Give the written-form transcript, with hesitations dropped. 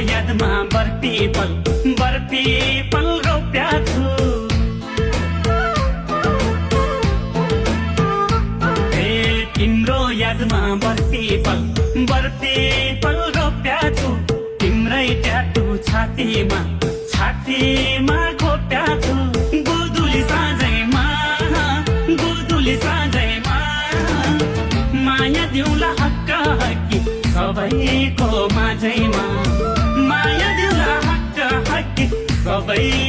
यादमा burpee पल रोप्या छु तिम्रो यादमा बर्पी पल रोप्या छु तिम्रै ट्याटु छातीमा खोप्या छु गोधुली साँझैमा माया दिउला हक्क हक्की सबैको माझैमा माया दिउला हक्क हक्की सबै